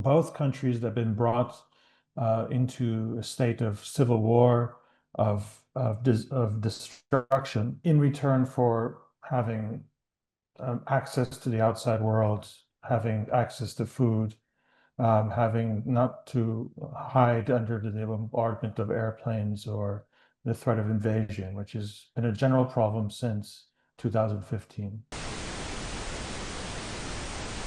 Both countries have been brought into a state of civil war, of destruction, in return for having access to the outside world, having access to food, having not to hide under the bombardment of airplanes or the threat of invasion, which has been a general problem since 2015.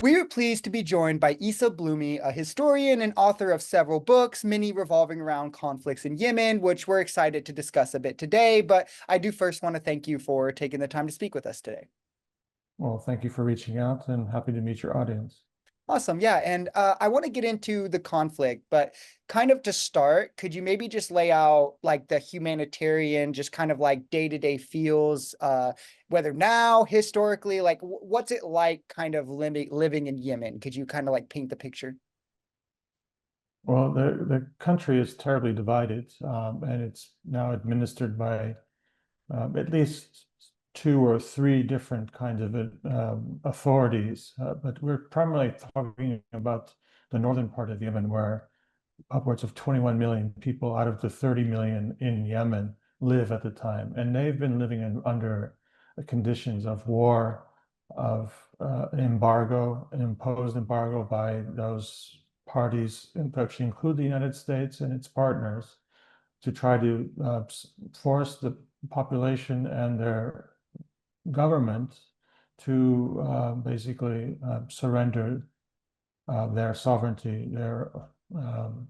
We are pleased to be joined by Blumi, a historian and author of several books, many revolving around conflicts in Yemen, which we're excited to discuss a bit today. But I do first want to thank you for taking the time to speak with us today. Well, thank you for reaching out and happy to meet your audience. Awesome. Yeah. And I want to get into the conflict, but kind of to start, could you maybe just lay out like the humanitarian, just kind of like day-to-day feels, whether now, historically, like what's it like kind of living in Yemen? Could you kind of like paint the picture? Well, the country is terribly divided, and it's now administered by at least two or three different kinds of authorities. But we're primarily talking about the northern part of Yemen, where upwards of 21 million people out of the 30 million in Yemen live at the time. And they've been living under conditions of war, of an imposed embargo by those parties, which include the United States and its partners, to try to force the population and their government to basically surrender their sovereignty, um,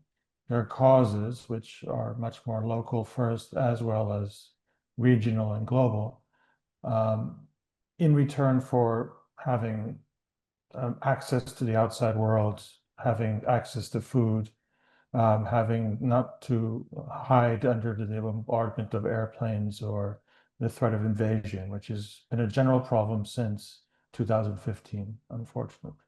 their causes, which are much more local first, as well as regional and global, um, in return for having access to the outside world, having access to food, having not to hide under the bombardment of airplanes or the threat of invasion, which has been a general problem since 2015, unfortunately.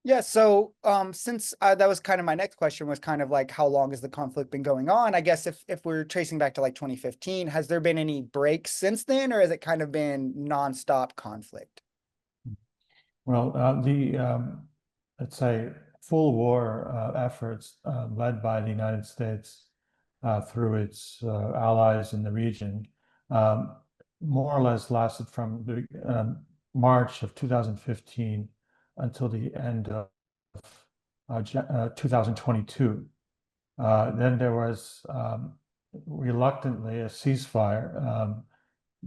Yeah, so since that was kind of my next question was kind of like how long has the conflict been going on? I guess if we're tracing back to like 2015, has there been any breaks since then, or has it kind of been nonstop conflict? Well, let's say, full war efforts led by the United States through its allies in the region um, more or less lasted from the March of 2015 until the end of 2022. Then there was reluctantly a ceasefire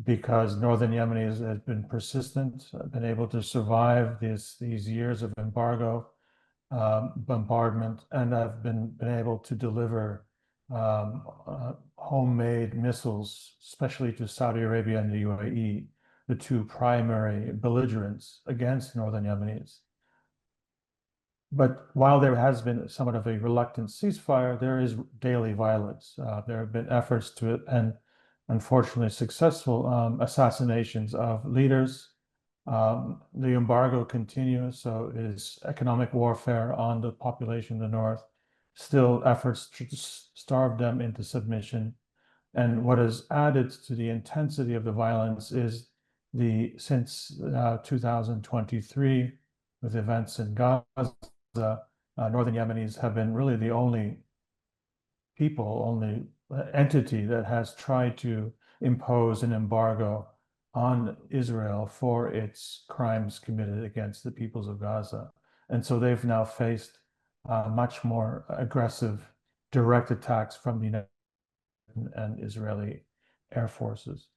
because northern Yemenis have been persistent, been able to survive these years of embargo, bombardment, and have been able to deliver homemade missiles, especially to Saudi Arabia and the UAE, the two primary belligerents against northern Yemenis. But while there has been somewhat of a reluctant ceasefire, there is daily violence. There have been efforts to, and unfortunately successful, assassinations of leaders. The embargo continues, so it is economic warfare on the population in the north, still efforts to starve them into submission. And what has added to the intensity of the violence is since 2023, with events in Gaza, northern Yemenis have been really the only entity that has tried to impose an embargo on Israel for its crimes committed against the peoples of Gaza. And so they've now faced much more aggressive direct attacks from the United and Israeli air forces.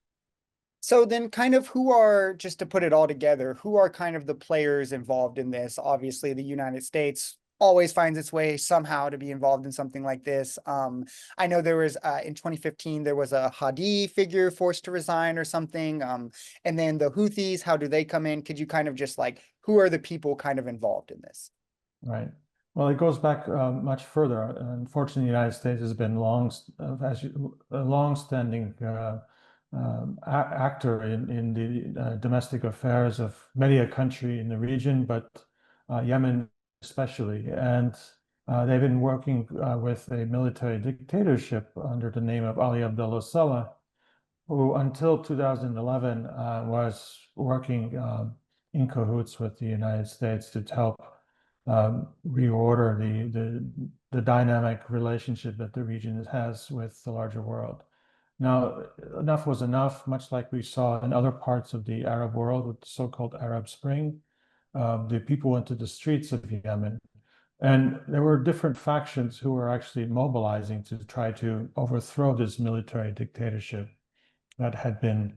So then kind of who are, just to put it all together, who are kind of the players involved in this? Obviously, the United States always finds its way somehow to be involved in something like this. I know there was in 2015 there was a Hadi figure forced to resign or something. And then the Houthis, how do they come in? Could you kind of just like who are the people kind of involved in this? Right. Well, it goes back much further. Unfortunately, the United States has been a long-standing actor in the domestic affairs of many a country in the region, but Yemen especially. And they've been working with a military dictatorship under the name of Ali Abdullah Saleh, who until 2011 was working in cahoots with the United States to help reorder the dynamic relationship that the region has with the larger world. Now, enough was enough, much like we saw in other parts of the Arab world with the so-called Arab Spring. The people went to the streets of Yemen, and there were different factions who were actually mobilizing to try to overthrow this military dictatorship that had been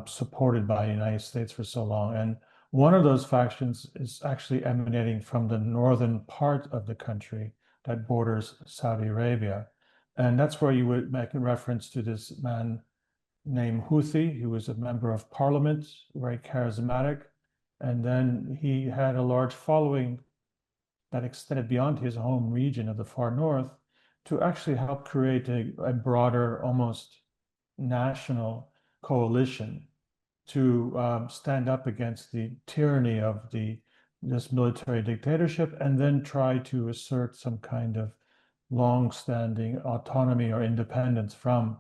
supported by the United States for so long. And one of those factions is actually emanating from the northern part of the country that borders Saudi Arabia. And that's where you would make a reference to this man named Houthi, who was a member of parliament, very charismatic. And then he had a large following that extended beyond his home region of the far north to actually help create a broader, almost national coalition to stand up against the tyranny of this military dictatorship and then try to assert some kind of long-standing autonomy or independence from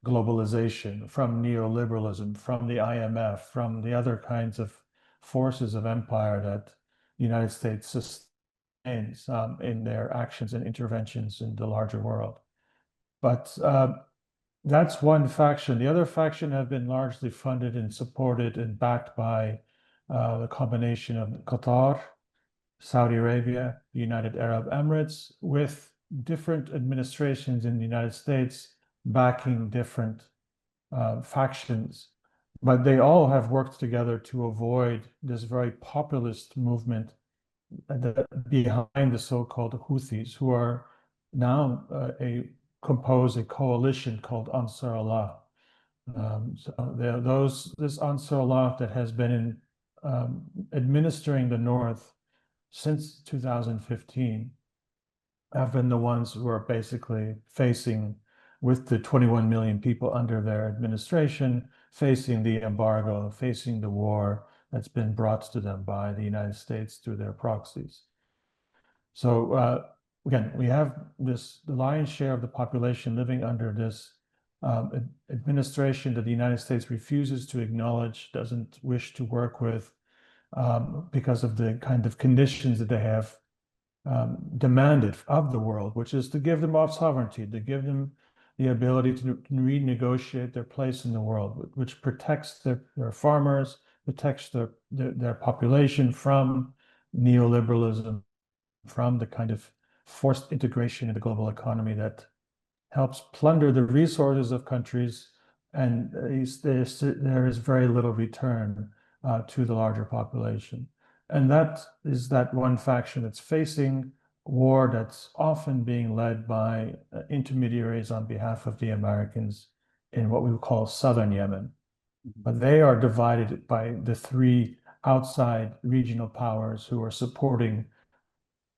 globalization, from neoliberalism, from the IMF, from the other kinds of forces of empire that the United States sustains in their actions and interventions in the larger world. But that's one faction. The other faction have been largely funded and supported and backed by the combination of Qatar, Saudi Arabia, the United Arab Emirates, with different administrations in the United States backing different factions. But they all have worked together to avoid this very populist movement behind the so-called Houthis, who are now compose a coalition called Ansar Allah. So this Ansar Allah that has been administering the North since 2015 have been the ones who are basically facing, with the 21 million people under their administration, facing the embargo, facing the war that's been brought to them by the United States through their proxies. So again, we have the lion's share of the population living under this administration that the United States refuses to acknowledge, doesn't wish to work with, because of the kind of conditions that they have demanded of the world, which is to give them sovereignty, to give them the ability to renegotiate their place in the world, which protects their farmers, protects their population from neoliberalism, from the kind of forced integration in the global economy that helps plunder the resources of countries, and there is very little return to the larger population. And that is that one faction that's facing war that's often being led by intermediaries on behalf of the Americans in what we would call southern Yemen. But they are divided by the three outside regional powers who are supporting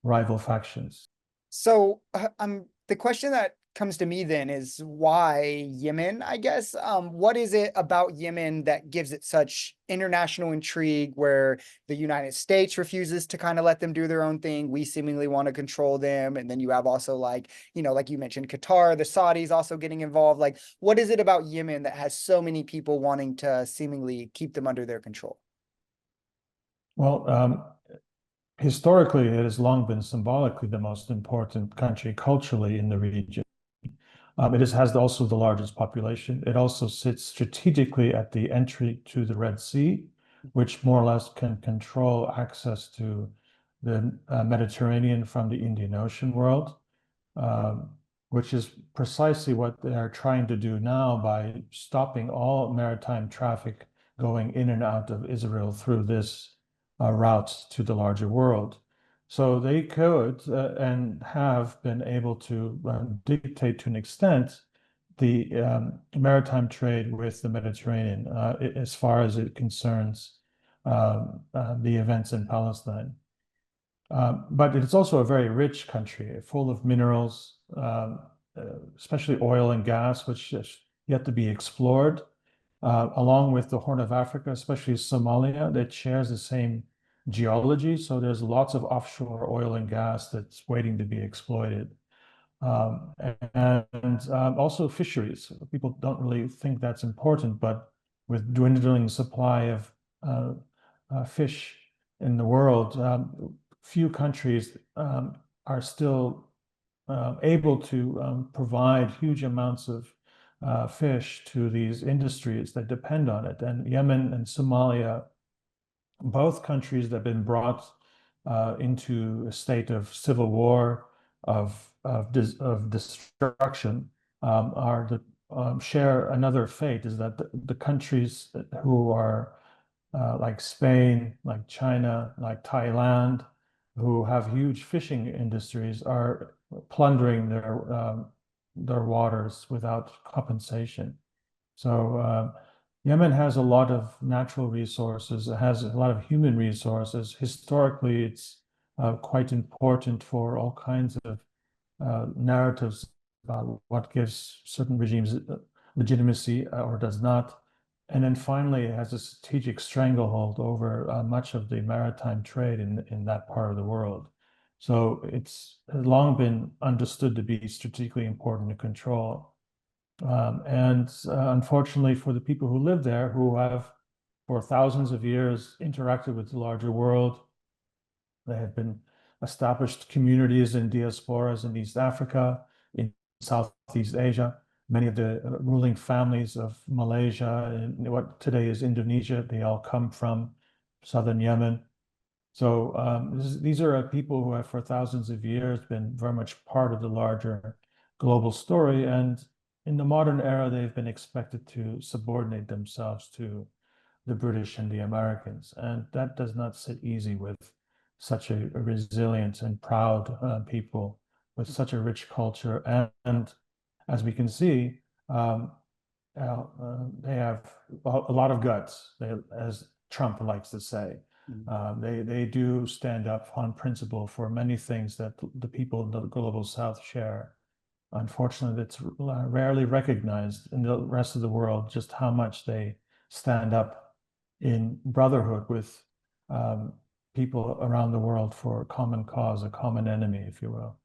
rival factions. So the question that comes to me then is why Yemen, I guess. What is it about Yemen that gives it such international intrigue where the United States refuses to kind of let them do their own thing? We seemingly want to control them. And then you have also like you mentioned, Qatar, the Saudis also getting involved. Like, what is it about Yemen that has so many people wanting to seemingly keep them under their control? Well, historically, it has long been symbolically the most important country culturally in the region. It has also the largest population. It also sits strategically at the entry to the Red Sea, which more or less can control access to the Mediterranean from the Indian Ocean world, which is precisely what they are trying to do now by stopping all maritime traffic going in and out of Israel through this route to the larger world. So they could and have been able to dictate to an extent the maritime trade with the Mediterranean as far as it concerns the events in Palestine. But it's also a very rich country, full of minerals, especially oil and gas, which is yet to be explored, along with the Horn of Africa, especially Somalia, that shares the same geology. So there's lots of offshore oil and gas that's waiting to be exploited. And also fisheries. People don't really think that's important, but with dwindling supply of fish in the world, few countries are still able to provide huge amounts of fish to these industries that depend on it. And Yemen and Somalia, both countries that have been brought into a state of civil war, of destruction, are the share another fate, is that the countries who are like Spain, like China, like Thailand, who have huge fishing industries, are plundering their waters without compensation. So Yemen has a lot of natural resources. It has a lot of human resources. Historically, it's quite important for all kinds of narratives about what gives certain regimes legitimacy or does not. And then finally, it has a strategic stranglehold over much of the maritime trade in that part of the world. So it's long been understood to be strategically important to control. And unfortunately, for the people who live there, who have for thousands of years interacted with the larger world, they have been established communities and diasporas in East Africa, in Southeast Asia. Many of the ruling families of Malaysia and what today is Indonesia, they all come from southern Yemen. So these are people who have for thousands of years been very much part of the larger global story. And in the modern era, they've been expected to subordinate themselves to the British and the Americans. And that does not sit easy with such a resilient and proud people with such a rich culture. And as we can see, they have a lot of guts, as Trump likes to say. They do stand up on principle for many things that the people in the global South share. Unfortunately, it's rarely recognized in the rest of the world just how much they stand up in brotherhood with people around the world for a common cause, a common enemy, if you will.